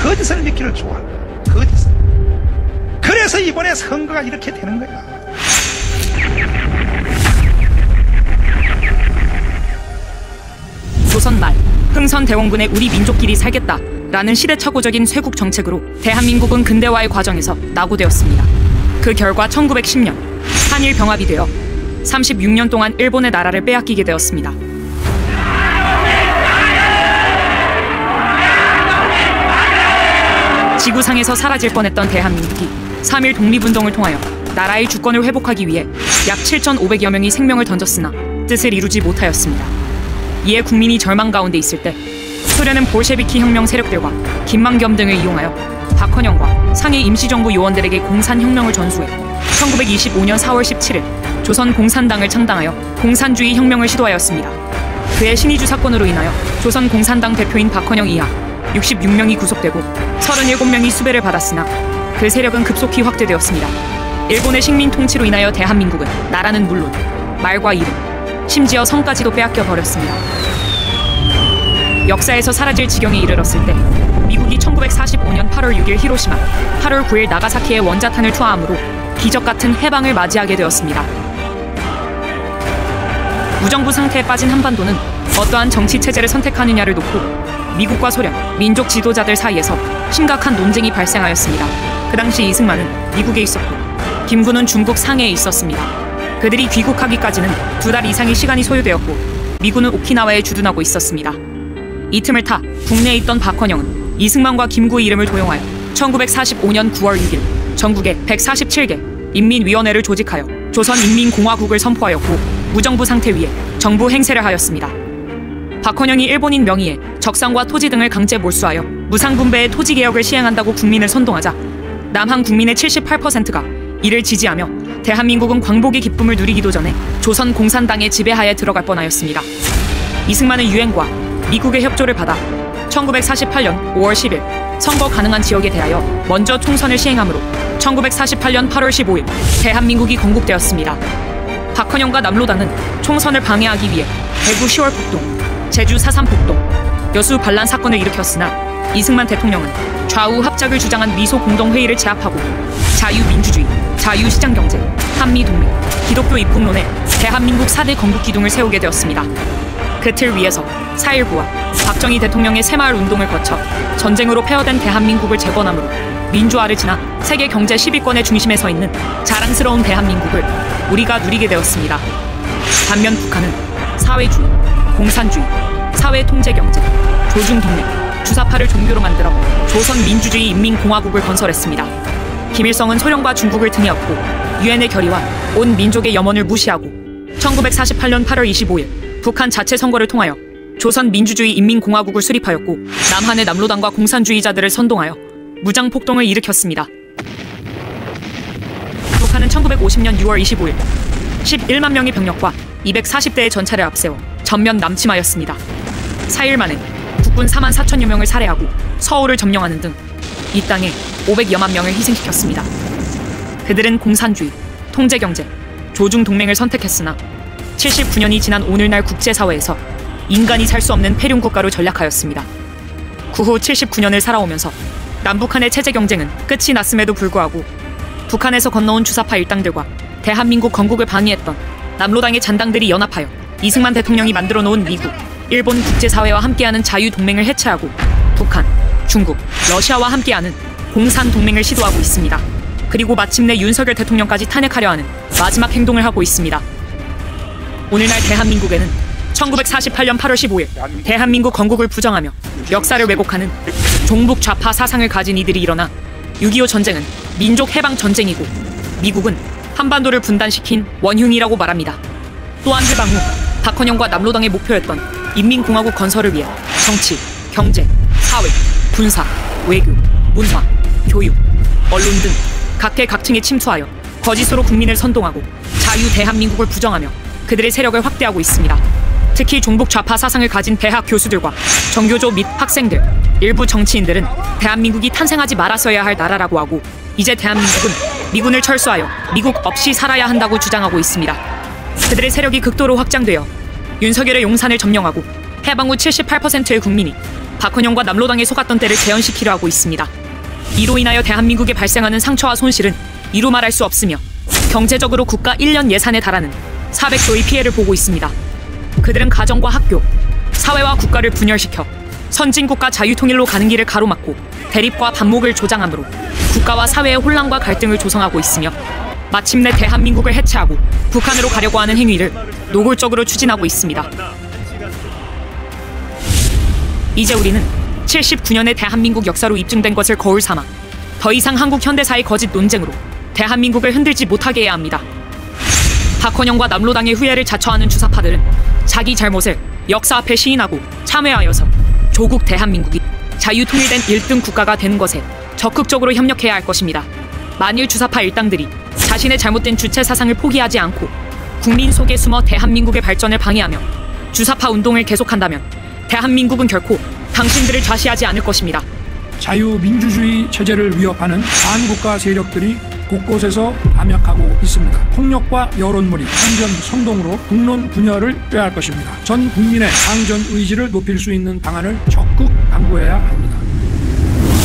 거짓을 믿기를 좋아하는 거짓을. 그래서 이번에 선거가 이렇게 되는 거야. 조선 말 흥선대원군의 우리 민족끼리 살겠다라는 시대착오적인 쇄국 정책으로 대한민국은 근대화의 과정에서 낙오되었습니다. 그 결과 1910년 한일 병합이 되어 36년 동안 일본의 나라를 빼앗기게 되었습니다. 지구상에서 사라질 뻔했던 대한민국이 3.1 독립운동을 통하여 나라의 주권을 회복하기 위해 약 7,500여 명이 생명을 던졌으나 뜻을 이루지 못하였습니다. 이에 국민이 절망 가운데 있을 때 소련은 볼셰비키 혁명 세력들과 김만겸 등을 이용하여 박헌영과 상해 임시정부 요원들에게 공산혁명을 전수해 1925년 4월 17일 조선공산당을 창당하여 공산주의 혁명을 시도하였습니다. 그의 신의주 사건으로 인하여 조선공산당 대표인 박헌영 이하 66명이 구속되고 37명이 수배를 받았으나 그 세력은 급속히 확대되었습니다. 일본의 식민 통치로 인하여 대한민국은 나라는 물론 말과 이름, 심지어 성까지도 빼앗겨 버렸습니다. 역사에서 사라질 지경에 이르렀을 때 미국이 1945년 8월 6일 히로시마, 8월 9일 나가사키에 원자탄을 투하함으로 기적 같은 해방을 맞이하게 되었습니다. 무정부 상태에 빠진 한반도는 어떠한 정치 체제를 선택하느냐를 놓고 미국과 소련, 민족 지도자들 사이에서 심각한 논쟁이 발생하였습니다. 그 당시 이승만은 미국에 있었고 김구는 중국 상해에 있었습니다. 그들이 귀국하기까지는 2달 이상의 시간이 소요되었고 미군은 오키나와에 주둔하고 있었습니다. 이 틈을 타 국내에 있던 박헌영은 이승만과 김구의 이름을 도용하여 1945년 9월 6일 전국에 147개 인민위원회를 조직하여 조선인민공화국을 선포하였고 무정부 상태 위에 정부 행세를 하였습니다. 박헌영이 일본인 명의의 적산과 토지 등을 강제 몰수하여 무상분배의 토지개혁을 시행한다고 국민을 선동하자 남한 국민의 78%가 이를 지지하며 대한민국은 광복의 기쁨을 누리기도 전에 조선 공산당의 지배하에 들어갈 뻔하였습니다. 이승만은 유엔과 미국의 협조를 받아 1948년 5월 10일 선거 가능한 지역에 대하여 먼저 총선을 시행하므로 1948년 8월 15일 대한민국이 건국되었습니다. 박헌영과 남로당은 총선을 방해하기 위해 대구 10월 폭동, 제주 4.3 폭동, 여수 반란 사건을 일으켰으나 이승만 대통령은 좌우 합작을 주장한 미소 공동회의를 제압하고 자유민주주의, 자유시장경제, 한미동맹, 기독교 입국론에 대한민국 4대 건국기둥을 세우게 되었습니다. 그 틀 위에서 4.19와 박정희 대통령의 새마을 운동을 거쳐 전쟁으로 폐허된 대한민국을 재건함으로 민주화를 지나 세계 경제 10위권의 중심에 서 있는 자랑스러운 대한민국을 우리가 누리게 되었습니다. 반면 북한은 사회주의, 공산주의, 사회통제경제, 조중동맹, 주사파를 종교로 만들어 조선민주주의 인민공화국을 건설했습니다. 김일성은 소련과 중국을 등에 업고 유엔의 결의와 온 민족의 염원을 무시하고 1948년 8월 25일 북한 자체 선거를 통하여 조선민주주의 인민공화국을 수립하였고 남한의 남로당과 공산주의자들을 선동하여 무장폭동을 일으켰습니다. 북한은 1950년 6월 25일 11만 명의 병력과 240대의 전차를 앞세워 전면 남침하였습니다. 4일 만에 국군 4만 4천여 명을 살해하고 서울을 점령하는 등 이 땅에 500여만 명을 희생시켰습니다. 그들은 공산주의, 통제경제, 조중동맹을 선택했으나 79년이 지난 오늘날 국제사회에서 인간이 살 수 없는 폐륜국가로 전락하였습니다. 그 후 79년을 살아오면서 남북한의 체제경쟁은 끝이 났음에도 불구하고 북한에서 건너온 주사파 일당들과 대한민국 건국을 방해했던 남로당의 잔당들이 연합하여 이승만 대통령이 만들어 놓은 미국, 일본 국제사회와 함께하는 자유동맹을 해체하고 북한, 중국, 러시아와 함께하는 공산동맹을 시도하고 있습니다. 그리고 마침내 윤석열 대통령까지 탄핵하려 하는 마지막 행동을 하고 있습니다. 오늘날 대한민국에는 1948년 8월 15일 대한민국 건국을 부정하며 역사를 왜곡하는 종북 좌파 사상을 가진 이들이 일어나 6.25 전쟁은 민족 해방 전쟁이고 미국은 한반도를 분단시킨 원흉이라고 말합니다. 또한 해방 후 박헌영과 남로당의 목표였던 인민공화국 건설을 위해 정치, 경제, 사회, 군사, 외교, 문화, 교육, 언론 등 각계각층에 침투하여 거짓으로 국민을 선동하고 자유 대한민국을 부정하며 그들의 세력을 확대하고 있습니다. 특히 종북 좌파 사상을 가진 대학 교수들과 정교조 및 학생들, 일부 정치인들은 대한민국이 탄생하지 말았어야 할 나라라고 하고 이제 대한민국은 미군을 철수하여 미국 없이 살아야 한다고 주장하고 있습니다. 그들의 세력이 극도로 확장되어 윤석열의 용산을 점령하고 해방 후 78%의 국민이 박헌영과 남로당에 속았던 때를 재현시키려 하고 있습니다. 이로 인하여 대한민국에 발생하는 상처와 손실은 이루 말할 수 없으며 경제적으로 국가 1년 예산에 달하는 400조의 피해를 보고 있습니다. 그들은 가정과 학교, 사회와 국가를 분열시켜 선진국가 자유통일로 가는 길을 가로막고 대립과 반목을 조장함으로 국가와 사회의 혼란과 갈등을 조성하고 있으며 마침내 대한민국을 해체하고 북한으로 가려고 하는 행위를 노골적으로 추진하고 있습니다. 이제 우리는 79년의 대한민국 역사로 입증된 것을 거울 삼아 더 이상 한국 현대사의 거짓 논쟁으로 대한민국을 흔들지 못하게 해야 합니다. 박헌영과 남로당의 후예를 자처하는 주사파들은 자기 잘못을 역사 앞에 시인하고 참회하여서 조국 대한민국이 자유통일된 1등 국가가 되는 것에 적극적으로 협력해야 할 것입니다. 만일 주사파 일당들이 자신의 잘못된 주체 사상을 포기하지 않고 국민 속에 숨어 대한민국의 발전을 방해하며 주사파 운동을 계속한다면 대한민국은 결코 당신들을 좌시하지 않을 것입니다. 자유민주주의 체제를 위협하는 반국가 세력들이 곳곳에서 담약하고 있습니다. 폭력과 여론몰이, 선전, 선동으로 국론 분열을 꾀할 것입니다. 전 국민의 항전 의지를 높일 수 있는 방안을 적극 강구해야 합니다.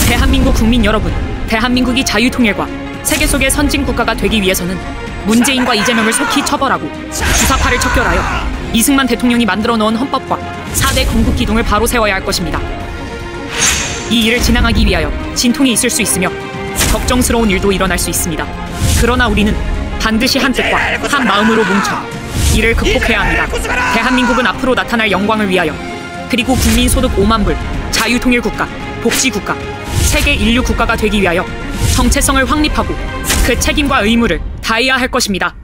대한민국 국민 여러분, 대한민국이 자유통일과 세계 속의 선진국가가 되기 위해서는 문재인과 이재명을 속히 처벌하고 주사파를 척결하여 이승만 대통령이 만들어 놓은 헌법과 4대 건국기둥을 바로 세워야 할 것입니다. 이 일을 진행하기 위하여 진통이 있을 수 있으며 걱정스러운 일도 일어날 수 있습니다. 그러나 우리는 반드시 한 뜻과 한 마음으로 뭉쳐 이를 극복해야 합니다. 대한민국은 앞으로 나타날 영광을 위하여 그리고 국민 소득 5만 불, 자유통일 국가, 복지국가, 세계 인류 국가가 되기 위하여 정체성을 확립하고 그 책임과 의무를 다해야 할 것입니다.